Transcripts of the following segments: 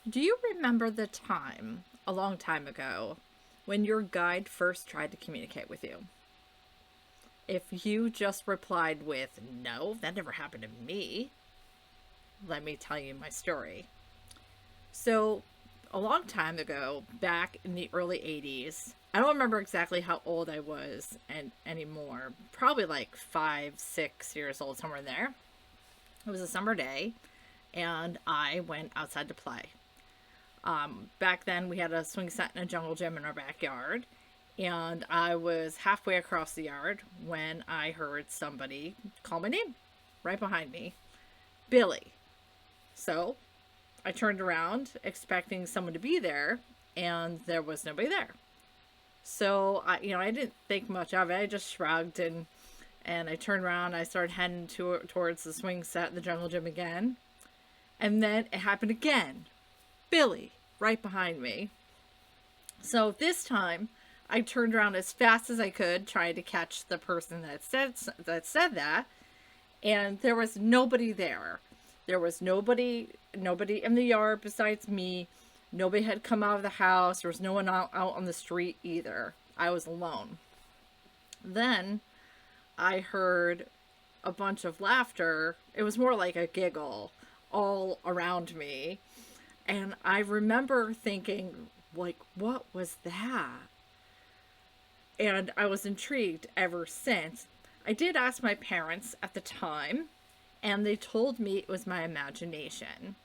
Do you remember the time, a long time ago, when your guide first tried to communicate with you? If you just replied with, no, that never happened to me, let me tell you my story. So, a long time ago, back in the early 80s, I don't remember exactly how old I was and anymore. Probably like 5, 6 years old, somewhere in there. It was a summer day, and I went outside to play. Back then, we had a swing set and a jungle gym in our backyard, and I was halfway across the yard when I heard somebody call my name right behind me, Billy. So I turned around expecting someone to be there, and there was nobody there. So I didn't think much of it. I just shrugged and I turned around. I started heading towards the swing set, the jungle gym again, and then it happened again. Billy, right behind me. So this time, I turned around as fast as I could, trying to catch the person that said that, and there was nobody there. There was nobody in the yard besides me. Nobody had come out of the house. There was no one out on the street either. I was alone. Then I heard a bunch of laughter. It was more like a giggle all around me. And I remember thinking, like, what was that? And I was intrigued ever since. I did ask my parents at the time, and they told me it was my imagination.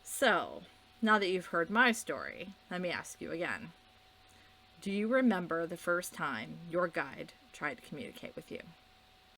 So, now that you've heard my story, let me ask you again. Do you remember the first time your guide tried to communicate with you?